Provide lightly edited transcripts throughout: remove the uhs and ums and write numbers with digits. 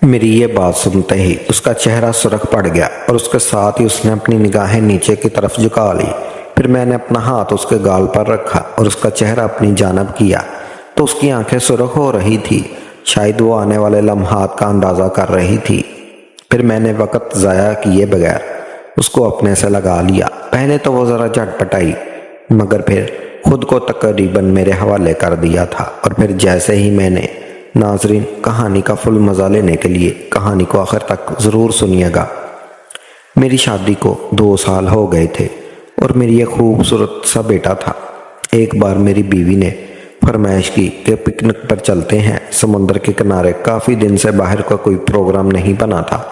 मेरी ये बात सुनते ही उसका चेहरा सुर्ख पड़ गया और उसके साथ ही उसने अपनी निगाहें नीचे की तरफ झुका ली। फिर मैंने अपना हाथ उसके गाल पर रखा और उसका चेहरा अपनी जानब किया तो उसकी आंखें सुर्ख हो रही थी। शायद वो आने वाले लम्हात का अंदाज़ा कर रही थी। फिर मैंने वक़्त ज़ाया किए बगैर उसको अपने से लगा लिया। पहले तो वो ज़रा झटपटाई मगर फिर खुद को तकरीबन मेरे हवाले कर दिया था। और फिर जैसे ही मैंने नाजरीन कहानी का फुल मज़ा लेने के लिए कहानी को आखिर तक ज़रूर सुनिएगा। मेरी शादी को 2 साल हो गए थे और मेरी एक खूबसूरत सा बेटा था। एक बार मेरी बीवी ने फरमाइश की कि पिकनिक पर चलते हैं समुंदर के किनारे। काफ़ी दिन से बाहर का कोई प्रोग्राम नहीं बना था,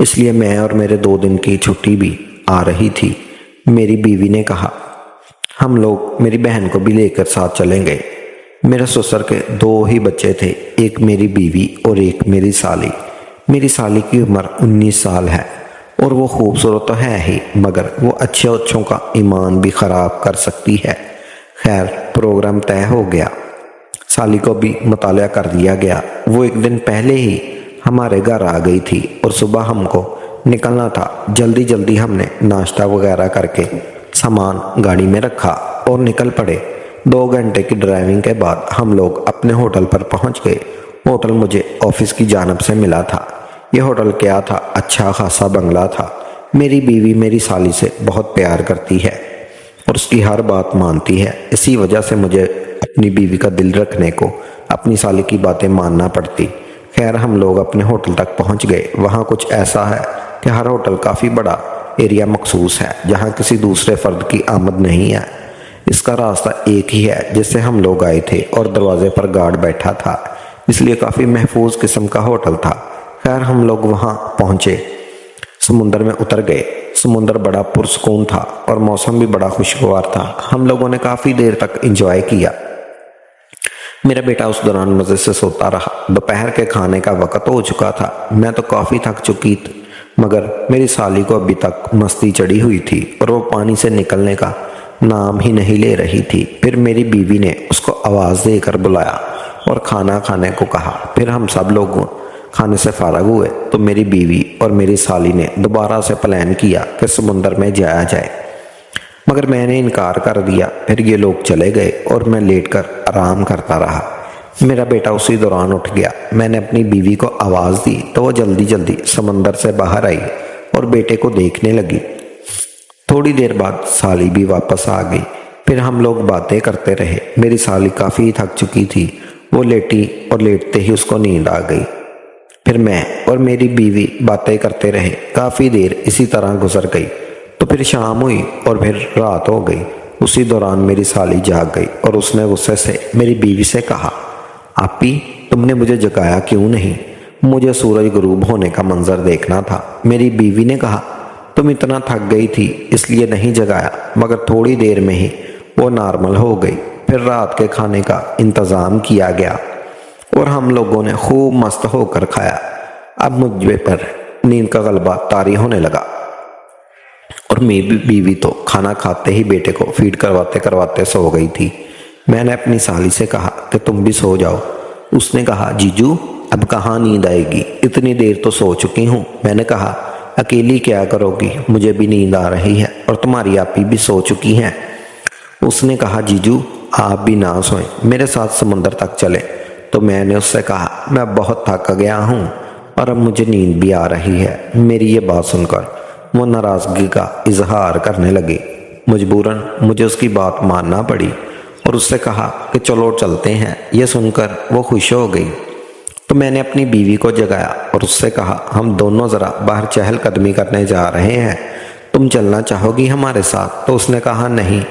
इसलिए मैं और मेरे 2 दिन की छुट्टी भी आ रही थी। मेरी बीवी ने कहा हम लोग मेरी बहन को भी लेकर साथ चलेंगे। मेरे ससुर के 2 ही बच्चे थे, एक मेरी बीवी और एक मेरी साली। मेरी साली की उम्र 19 साल है और वो खूबसूरत तो है ही मगर वो अच्छों का ईमान भी ख़राब कर सकती है। खैर प्रोग्राम तय हो गया, साली को भी मुताला कर दिया गया। वो एक दिन पहले ही हमारे घर आ गई थी और सुबह हमको निकलना था। जल्दी जल्दी हमने नाश्ता वगैरह करके सामान गाड़ी में रखा और निकल पड़े। 2 घंटे की ड्राइविंग के बाद हम लोग अपने होटल पर पहुंच गए। होटल मुझे ऑफिस की जानब से मिला था। ये होटल क्या था, अच्छा खासा बंगला था। मेरी बीवी मेरी साली से बहुत प्यार करती है और उसकी हर बात मानती है। इसी वजह से मुझे अपनी बीवी का दिल रखने को अपनी साली की बातें मानना पड़ती। खैर हम लोग अपने होटल तक पहुंच गए। वहाँ कुछ ऐसा है कि हर होटल काफ़ी बड़ा एरिया मखसूस है जहाँ किसी दूसरे फ़र्द की आमद नहीं है। इसका रास्ता एक ही है जिससे हम लोग आए थे और दरवाजे पर गार्ड बैठा था, इसलिए काफ़ी महफूज किस्म का होटल था। खैर हम लोग वहाँ पहुँचे, समुंदर में उतर गए। समुंदर बड़ा पुरसकून था और मौसम भी बड़ा खुशगवार था। हम लोगों ने काफ़ी देर तक एंजॉय किया। मेरा बेटा उस दौरान मज़े से सोता रहा। दोपहर के खाने का वक़्त हो चुका था। मैं तो काफ़ी थक चुकी थी मगर मेरी साली को अभी तक मस्ती चढ़ी हुई थी और वो पानी से निकलने का नाम ही नहीं ले रही थी। फिर मेरी बीवी ने उसको आवाज़ देकर बुलाया और खाना खाने को कहा। फिर हम सब लोग खाने से फारग हुए तो मेरी बीवी और मेरी साली ने दोबारा से प्लान किया कि समुंदर में जाया जाए, मगर मैंने इनकार कर दिया। फिर ये लोग चले गए और मैं लेटकर आराम करता रहा। मेरा बेटा उसी दौरान उठ गया। मैंने अपनी बीवी को आवाज़ दी तो वो जल्दी जल्दी समंदर से बाहर आई और बेटे को देखने लगी। थोड़ी देर बाद साली भी वापस आ गई। फिर हम लोग बातें करते रहे। मेरी साली काफ़ी थक चुकी थी, वो लेटी और लेटते ही उसको नींद आ गई। फिर मैं और मेरी बीवी बातें करते रहे। काफ़ी देर इसी तरह गुजर गई तो फिर शाम हुई और फिर रात हो गई। उसी दौरान मेरी साली जाग गई और उसने गुस्से से मेरी बीवी से कहा आपी तुमने मुझे जगाया क्यों नहीं? मुझे सूरज गुरूब होने का मंजर देखना था। मेरी बीवी ने कहा तुम इतना थक गई थी इसलिए नहीं जगाया, मगर थोड़ी देर में ही वो नॉर्मल हो गई। फिर रात के खाने का इंतज़ाम किया गया और हम लोगों ने खूब मस्त होकर खाया। अब मुझ पर नींद का गलबा तारी होने लगा और मेरी बीवी तो खाना खाते ही बेटे को फीड करवाते करवाते सो गई थी। मैंने अपनी साली से कहा कि तुम भी सो जाओ। उसने कहा जीजू अब कहाँ नींद आएगी, इतनी देर तो सो चुकी हूँ। मैंने कहा अकेली क्या करोगी, मुझे भी नींद आ रही है और तुम्हारी आपी भी सो चुकी हैं। उसने कहा जीजू आप भी ना सोएं, मेरे साथ समुंदर तक चले। तो मैंने उससे कहा मैं बहुत थक गया हूँ और अब मुझे नींद भी आ रही है। मेरी ये बात सुनकर वो नाराज़गी का इजहार करने लगी। मजबूरन मुझे उसकी बात मानना पड़ी और उससे कहा कि चलो चलते हैं। यह सुनकर वो खुश हो गई तो मैंने अपनी बीवी को जगाया और उससे कहा हम दोनों ज़रा बाहर चहलकदमी करने जा रहे हैं, तुम चलना चाहोगी हमारे साथ? तो उसने कहा नहीं,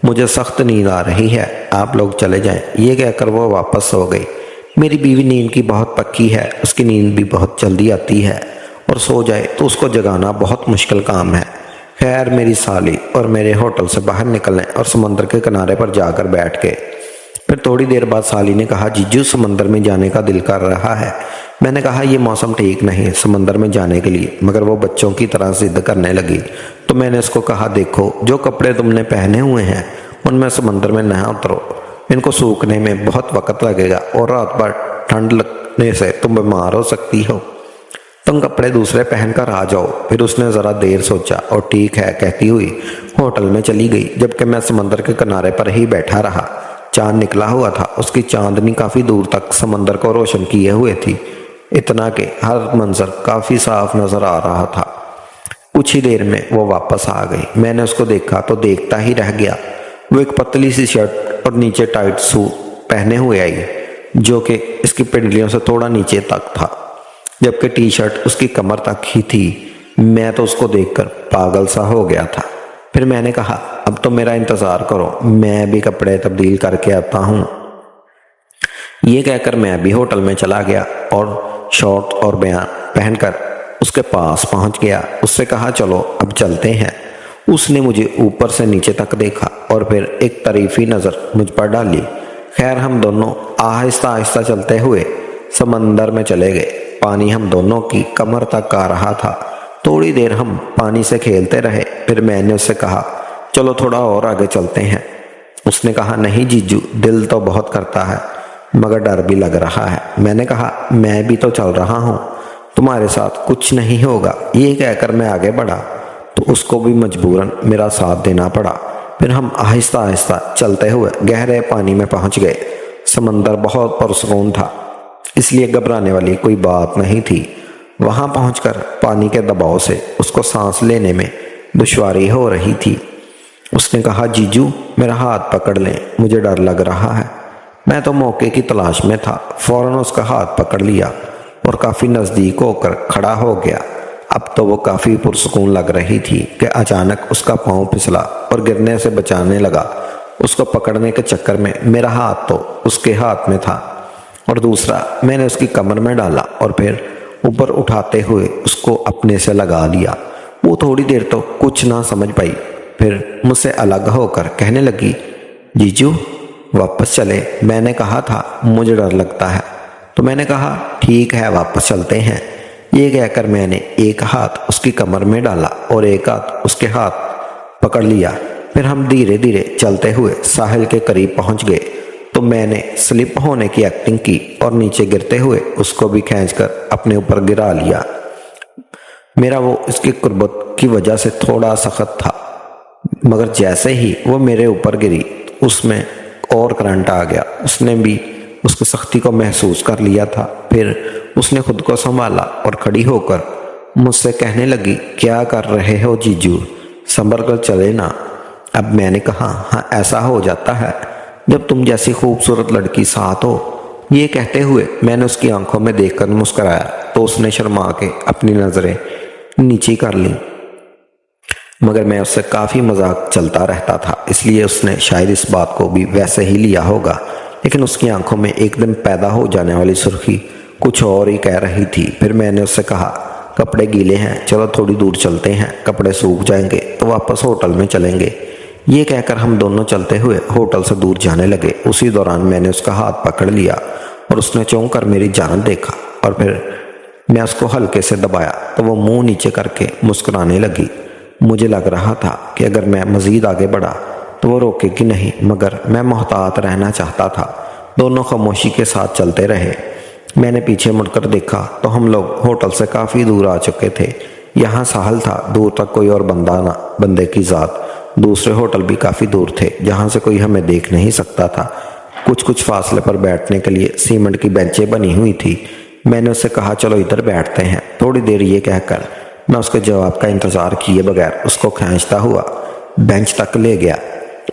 मुझे सख्त नींद आ रही है, आप लोग चले जाएं। ये कहकर वो वापस सो गई। मेरी बीवी नींद की बहुत पक्की है, उसकी नींद भी बहुत जल्दी आती है और सो जाए तो उसको जगाना बहुत मुश्किल काम है। खैर मेरी साली और मेरे होटल से बाहर निकलने और समंदर के किनारे पर जाकर बैठ गए। फिर थोड़ी देर बाद साली ने कहा जीजू समंदर में जाने का दिल कर रहा है। मैंने कहा ये मौसम ठीक नहीं है समंदर में जाने के लिए, मगर वो बच्चों की तरह जिद करने लगी। तो मैंने उसको कहा देखो जो कपड़े तुमने पहने हुए हैं उनमें समंदर में ना उतरो, इनको सूखने में बहुत वक्त लगेगा और रात भर ठंड लगने से तुम बीमार हो सकती हो। तुम कपड़े दूसरे पहनकर आ जाओ। फिर उसने ज़रा देर सोचा और ठीक है कहती हुई होटल में चली गई, जबकि मैं समंदर के किनारे पर ही बैठा रहा। चांद निकला हुआ था, उसकी चांदनी काफ़ी दूर तक समंदर को रोशन किए हुए थी, इतना कि हर मंजर काफ़ी साफ नज़र आ रहा था। कुछ ही देर में वो वापस आ गई। मैंने उसको देखा तो देखता ही रह गया। वो एक पतली सी शर्ट और नीचे टाइट सूट पहने हुए आई, जो कि इसकी पिंडलियों से थोड़ा नीचे तक था, जबकि टी शर्ट उसकी कमर तक ही थी। मैं तो उसको देखकर पागल सा हो गया था। फिर मैंने कहा, अब तो मेरा इंतज़ार करो, मैं भी कपड़े तब्दील करके आता हूँ। ये कहकर मैं भी होटल में चला गया और शॉर्ट और बयान पहनकर उसके पास पहुंच गया। उससे कहा, चलो अब चलते हैं। उसने मुझे ऊपर से नीचे तक देखा और फिर एक तारीफी नज़र मुझ पर डाली। खैर, हम दोनों आहिस्ता आहिस्ता चलते हुए समंदर में चले गए। पानी हम दोनों की कमर तक आ रहा था। थोड़ी देर हम पानी से खेलते रहे। फिर मैंने उससे कहा, चलो थोड़ा और आगे चलते हैं। उसने कहा, नहीं जीजू, दिल तो बहुत करता है मगर डर भी लग रहा है। मैंने कहा, मैं भी तो चल रहा हूँ, तुम्हारे साथ कुछ नहीं होगा। ये कहकर मैं आगे बढ़ा तो उसको भी मजबूरन मेरा साथ देना पड़ा। फिर हम आहिस्ता आहिस्ता चलते हुए गहरे पानी में पहुंच गए। समंदर बहुत पुरसुकून था, इसलिए घबराने वाली कोई बात नहीं थी। वहां पहुंचकर पानी के दबाव से उसको सांस लेने में दुश्वारी हो रही थी। उसने कहा, जीजू मेरा हाथ पकड़ लें, मुझे डर लग रहा है। मैं तो मौके की तलाश में था, फौरन उसका हाथ पकड़ लिया और काफ़ी नज़दीक होकर खड़ा हो गया। अब तो वो काफ़ी पुरसुकून लग रही थी कि अचानक उसका पाँव फिसला और गिरने से बचाने लगा। उसको पकड़ने के चक्कर में मेरा हाथ तो उसके हाथ में था और दूसरा मैंने उसकी कमर में डाला और फिर ऊपर उठाते हुए उसको अपने से लगा लिया। वो थोड़ी देर तो कुछ ना समझ पाई, फिर मुझसे अलग होकर कहने लगी, जीजू वापस चले। मैंने कहा था मुझे डर लगता है, तो मैंने कहा ठीक है वापस चलते हैं। ये कहकर मैंने एक हाथ उसकी कमर में डाला और एक हाथ उसके हाथ पकड़ लिया। फिर हम धीरे धीरे चलते हुए साहिल के करीब पहुंच गए तो मैंने स्लिप होने की एक्टिंग की और नीचे गिरते हुए उसको भी खींचकर अपने ऊपर गिरा लिया। मेरा वो इसकी कुर्बत की वजह से थोड़ा सख्त था, मगर जैसे ही वो मेरे ऊपर गिरी उसमें और करंट आ गया। उसने भी उसकी सख्ती को महसूस कर लिया था। फिर उसने खुद को संभाला और खड़ी होकर मुझसे कहने लगी, क्या कर रहे हो जीजू, संभल कर चले ना। अब मैंने कहा, हाँ ऐसा हो जाता है जब तुम जैसी खूबसूरत लड़की साथ हो। ये कहते हुए मैंने उसकी आंखों में देखकर मुस्कुराया तो उसने शर्मा के अपनी नज़रें नीची कर ली, मगर मैं उससे काफ़ी मजाक चलता रहता था, इसलिए उसने शायद इस बात को भी वैसे ही लिया होगा। लेकिन उसकी आंखों में एकदम पैदा हो जाने वाली सुर्खी कुछ और ही कह रही थी। फिर मैंने उससे कहा, कपड़े गीले हैं, चलो थोड़ी दूर चलते हैं, कपड़े सूख जाएंगे तो वापस होटल में चलेंगे। ये कहकर हम दोनों चलते हुए होटल से दूर जाने लगे। उसी दौरान मैंने उसका हाथ पकड़ लिया और उसने चौंक कर मेरी जानब देखा और फिर मैं उसको हल्के से दबाया तो वो मुंह नीचे करके मुस्कुराने लगी। मुझे लग रहा था कि अगर मैं मज़ीद आगे बढ़ा तो वो रोकेगी नहीं, मगर मैं मोहतात रहना चाहता था। दोनों खामोशी के साथ चलते रहे। मैंने पीछे मुड़कर देखा तो हम लोग होटल से काफ़ी दूर आ चुके थे। यहाँ साहल था, दूर तक कोई और बंदा ना बंदे की ज़ात। दूसरे होटल भी काफ़ी दूर थे जहाँ से कोई हमें देख नहीं सकता था। कुछ फासले पर बैठने के लिए सीमेंट की बेंचें बनी हुई थी। मैंने उससे कहा, चलो इधर बैठते हैं। थोड़ी देर ये कहकर मैं उसके जवाब का इंतज़ार किए बगैर उसको खींचता हुआ बेंच तक ले गया।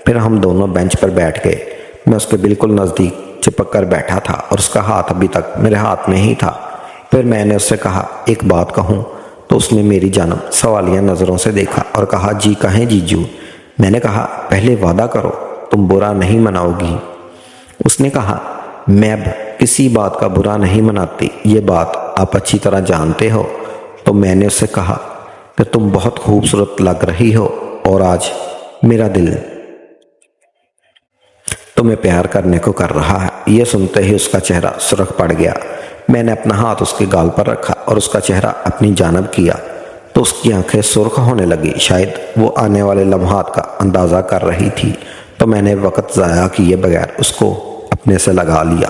फिर हम दोनों बेंच पर बैठ गए। मैं उसके बिल्कुल नज़दीक चिपक कर बैठा था और उसका हाथ अभी तक मेरे हाथ में ही था। फिर मैंने उससे कहा, एक बात कहूँ, तो उसने मेरी जानब सवालिया नज़रों से देखा और कहा, जी कहें जीजू। मैंने कहा, पहले वादा करो तुम बुरा नहीं मनाओगी। उसने कहा, मैं अब किसी बात का बुरा नहीं मनाती, ये बात आप अच्छी तरह जानते हो। तो मैंने उससे कहा कि तुम बहुत खूबसूरत लग रही हो और आज मेरा दिल तुम्हें प्यार करने को कर रहा है। यह सुनते ही उसका चेहरा सुर्ख पड़ गया। मैंने अपना हाथ उसके गाल पर रखा और उसका चेहरा अपनी जानब किया तो उसकी आंखें सुर्ख होने लगी। शायद वो आने वाले लम्हात का अंदाज़ा कर रही थी। तो मैंने वक्त ज़ाया किए बगैर उसको अपने से लगा लिया।